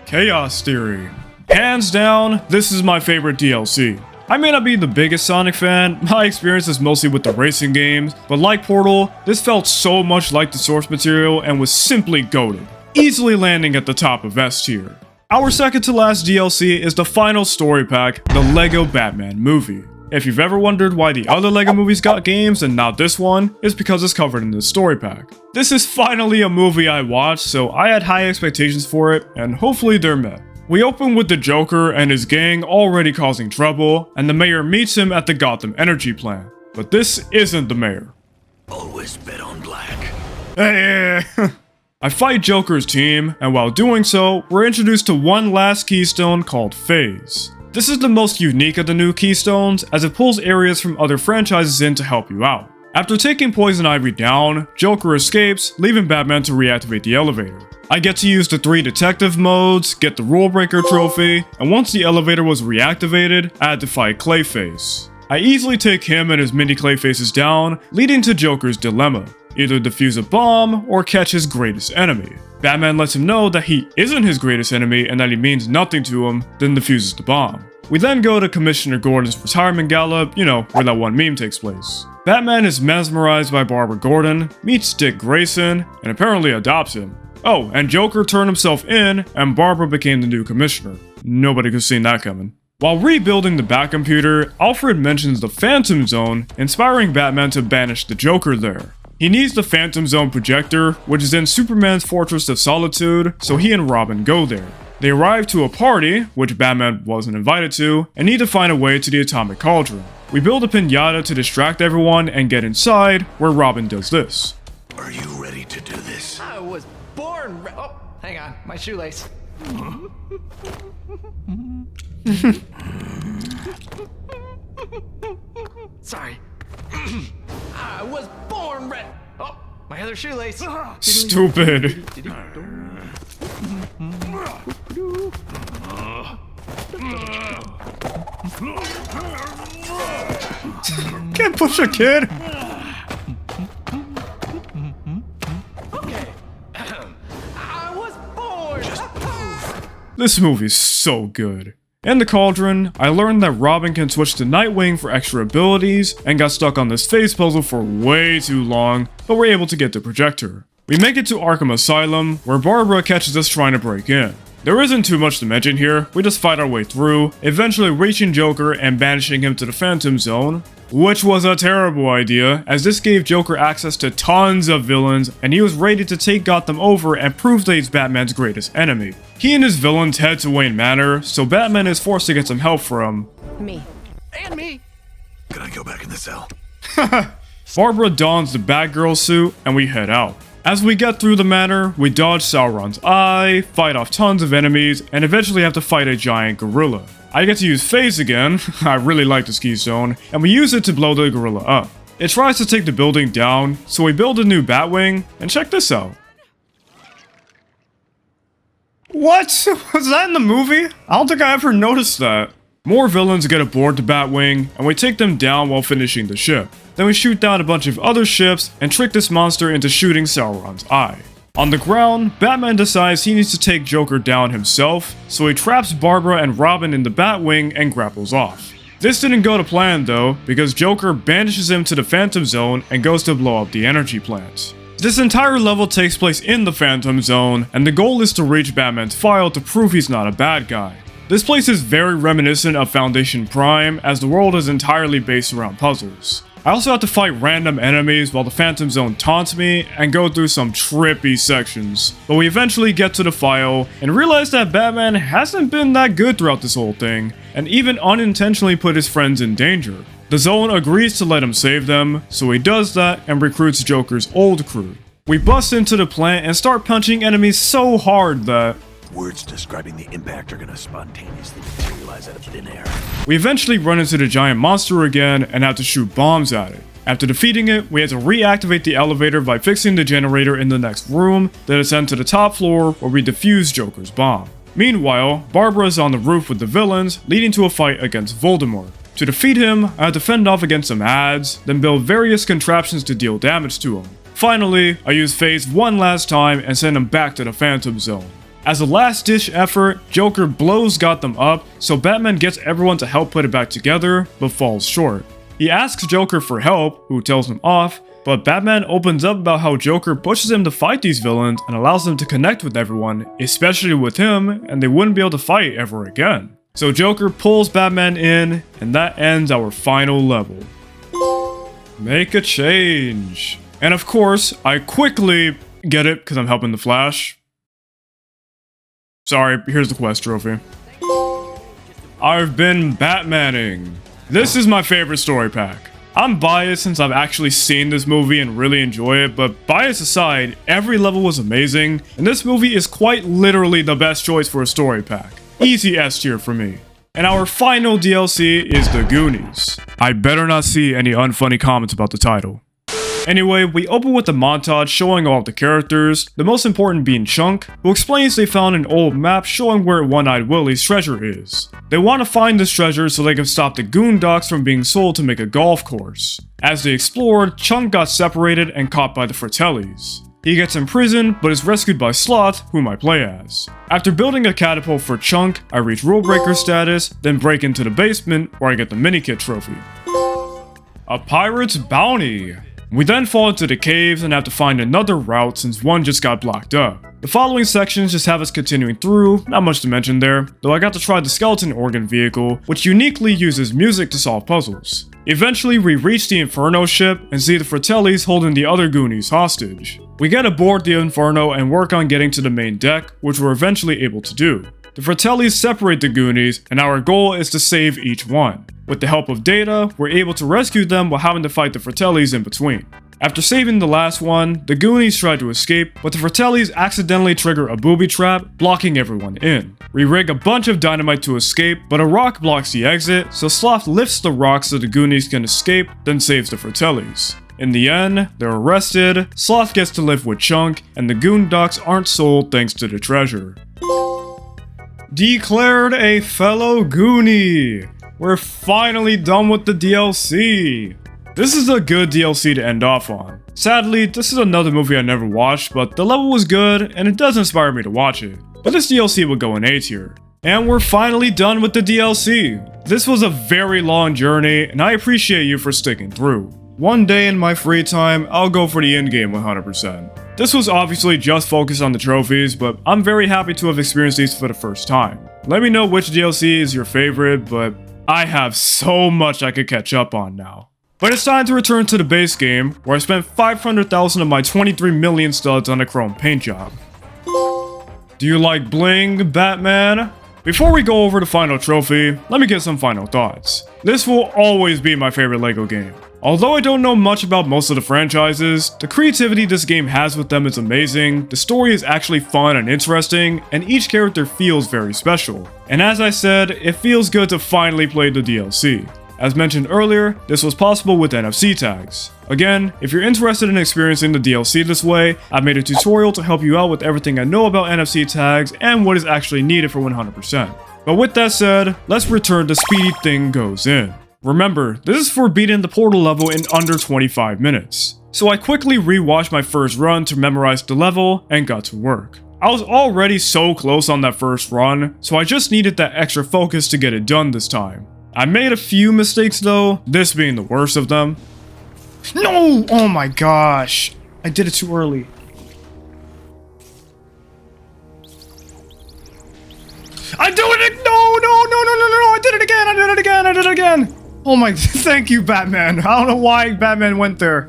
Chaos Theory. Hands down, this is my favorite DLC. I may not be the biggest Sonic fan, my experience is mostly with the racing games, but like Portal, this felt so much like the source material and was simply goated, easily landing at the top of S tier. Our second to last DLC is the final story pack, the LEGO Batman movie. If you've ever wondered why the other LEGO movies got games and not this one, it's because it's covered in this story pack. This is finally a movie I watched, so I had high expectations for it, and hopefully they're met. We open with the Joker and his gang already causing trouble, and the mayor meets him at the Gotham Energy plant. But this isn't the mayor. Always bet on black. Hey. I fight Joker's team, and while doing so, we're introduced to one last keystone called Phase. This is the most unique of the new keystones, as it pulls areas from other franchises in to help you out. After taking Poison Ivy down, Joker escapes, leaving Batman to reactivate the elevator. I get to use the 3 detective modes, get the Rule Breaker trophy, and once the elevator was reactivated, I had to fight Clayface. I easily take him and his mini Clayfaces down, leading to Joker's dilemma. Either defuse a bomb, or catch his greatest enemy. Batman lets him know that he isn't his greatest enemy and that he means nothing to him, then defuses the bomb. We then go to Commissioner Gordon's retirement gala, you know, where that one meme takes place. Batman is mesmerized by Barbara Gordon, meets Dick Grayson, and apparently adopts him. Oh, and Joker turned himself in, and Barbara became the new commissioner. Nobody could have seen that coming. While rebuilding the Batcomputer, Alfred mentions the Phantom Zone, inspiring Batman to banish the Joker there. He needs the Phantom Zone projector, which is in Superman's Fortress of Solitude, so he and Robin go there. They arrive to a party, which Batman wasn't invited to, and need to find a way to the Atomic Cauldron. We build a piñata to distract everyone and get inside, where Robin does this. Are you ready to do this? I was born oh, hang on, my shoelace. Sorry. I was born red. Oh, my other shoelace. Stupid. Can't push a kid. I was born. This movie's so good. In the Cauldron, I learned that Robin can switch to Nightwing for extra abilities, and got stuck on this face puzzle for way too long, but we're able to get the projector. We make it to Arkham Asylum, where Barbara catches us trying to break in. There isn't too much to mention here, we just fight our way through, eventually reaching Joker and banishing him to the Phantom Zone, which was a terrible idea, as this gave Joker access to tons of villains, and he was ready to take Gotham over and prove that he's Batman's greatest enemy. He and his villains head to Wayne Manor, so Batman is forced to get some help from Me. And me. Can I go back in the cell? Barbara dons the Batgirl suit, and we head out. As we get through the manor, we dodge Sauron's eye, fight off tons of enemies, and eventually have to fight a giant gorilla. I get to use Phase again, I really like this keystone, and we use it to blow the gorilla up. It tries to take the building down, so we build a new Batwing, and check this out. What? Was that in the movie? I don't think I ever noticed that. More villains get aboard the Batwing, and we take them down while finishing the ship. Then we shoot down a bunch of other ships and trick this monster into shooting Sauron's eye. On the ground, Batman decides he needs to take Joker down himself, so he traps Barbara and Robin in the Batwing and grapples off. This didn't go to plan though, because Joker banishes him to the Phantom Zone and goes to blow up the energy plant. This entire level takes place in the Phantom Zone, and the goal is to reach Batman's file to prove he's not a bad guy. This place is very reminiscent of Foundation Prime, as the world is entirely based around puzzles. I also have to fight random enemies while the Phantom Zone taunts me and go through some trippy sections. But we eventually get to the file and realize that Batman hasn't been that good throughout this whole thing, and even unintentionally put his friends in danger. The Zone agrees to let him save them, so he does that and recruits Joker's old crew. We bust into the plant and start punching enemies so hard that Words describing the impact are gonna spontaneously materialize out of thin air. we eventually run into the giant monster again and have to shoot bombs at it. After defeating it, we have to reactivate the elevator by fixing the generator in the next room, then ascend to the top floor where we defuse Joker's bomb. Meanwhile, Barbara is on the roof with the villains, leading to a fight against Voldemort. To defeat him, I have to fend off against some ads, then build various contraptions to deal damage to him. Finally, I use Phase one last time and send him back to the Phantom Zone. As a last-ditch effort, Joker blows Gotham up, so Batman gets everyone to help put it back together, but falls short. He asks Joker for help, who tells him off, but Batman opens up about how Joker pushes him to fight these villains and allows them to connect with everyone, especially with him, and they wouldn't be able to fight ever again. So Joker pulls Batman in, and that ends our final level. Make a change. And of course, I quickly get it because I'm helping the Flash. Sorry, here's the quest trophy. I've been Batmaning. This is my favorite story pack. I'm biased since I've actually seen this movie and really enjoy it, but bias aside, every level was amazing, and this movie is quite literally the best choice for a story pack. Easy S tier for me. And our final DLC is the Goonies. I better not see any unfunny comments about the title. Anyway, we open with a montage showing all of the characters, the most important being Chunk, who explains they found an old map showing where One-Eyed Willie's treasure is. They want to find this treasure so they can stop the Goondocks from being sold to make a golf course. As they explored, Chunk got separated and caught by the Fratellis. He gets imprisoned, but is rescued by Sloth, whom I play as. After building a catapult for Chunk, I reach Rule Breaker status, then break into the basement, where I get the mini-kit trophy. A pirate's bounty! We then fall into the caves and have to find another route since one just got blocked up. The following sections just have us continuing through, not much to mention there, though I got to try the skeleton organ vehicle, which uniquely uses music to solve puzzles. Eventually, we reach the Inferno ship and see the Fratellis holding the other Goonies hostage. We get aboard the Inferno and work on getting to the main deck, which we're eventually able to do. The Fratellis separate the Goonies, and our goal is to save each one. With the help of Data, we're able to rescue them while having to fight the Fratellis in between. After saving the last one, the Goonies try to escape, but the Fratellis accidentally trigger a booby trap, blocking everyone in. We rig a bunch of dynamite to escape, but a rock blocks the exit, so Sloth lifts the rock so the Goonies can escape, then saves the Fratellis. In the end, they're arrested, Sloth gets to live with Chunk, and the Goondocks aren't sold thanks to the treasure. Declared a fellow Goonie! We're finally done with the DLC! This is a good DLC to end off on. Sadly, this is another movie I never watched, but the level was good, and it does inspire me to watch it. But this DLC would go in A tier. And we're finally done with the DLC. This was a very long journey, and I appreciate you for sticking through. One day in my free time, I'll go for the endgame 100%. This was obviously just focused on the trophies, but I'm very happy to have experienced these for the first time. Let me know which DLC is your favorite, but I have so much I could catch up on now. But it's time to return to the base game, where I spent 500,000 of my 23 million studs on a chrome paint job. Do you like bling, Batman? Before we go over the final trophy, let me get some final thoughts. This will always be my favorite LEGO game. Although I don't know much about most of the franchises, the creativity this game has with them is amazing, the story is actually fun and interesting, and each character feels very special. And as I said, it feels good to finally play the DLC. As mentioned earlier, this was possible with NFC tags. Again, if you're interested in experiencing the DLC this way, I've made a tutorial to help you out with everything I know about NFC tags and what is actually needed for 100%. But with that said, let's return to Speedy Thing Goes In. Remember, this is for beating the portal level in under 25 minutes. So I quickly rewatched my first run to memorize the level and got to work. I was already so close on that first run, so I just needed that extra focus to get it done this time. I made a few mistakes though, this being the worst of them. No! Oh my gosh! I did it too early. I do it! No! I did it again! Oh my, thank you, Batman. I don't know why Batman went there.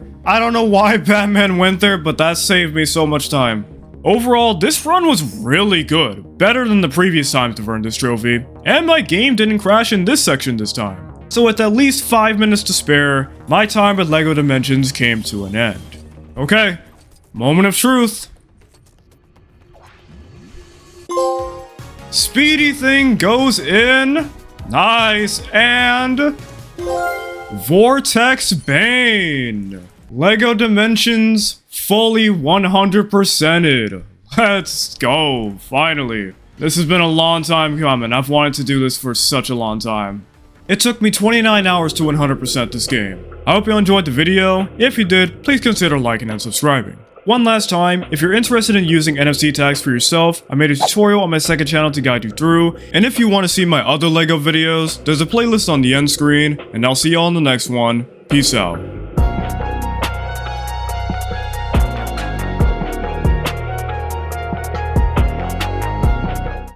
But that saved me so much time. Overall, this run was really good, better than the previous times to earn this trophy, and my game didn't crash in this section this time. So with at least 5 minutes to spare, my time with LEGO Dimensions came to an end. Okay, moment of truth. Speedy Thing Goes In, nice, and Vortex Bane. LEGO Dimensions fully 100%ed. Let's go, finally. This has been a long time coming. I've wanted to do this for such a long time. It took me 29 hours to 100% this game. I hope you enjoyed the video. If you did, please consider liking and subscribing. One last time, if you're interested in using NFC tags for yourself, I made a tutorial on my second channel to guide you through, and if you want to see my other LEGO videos, there's a playlist on the end screen, and I'll see you all in the next one. Peace out.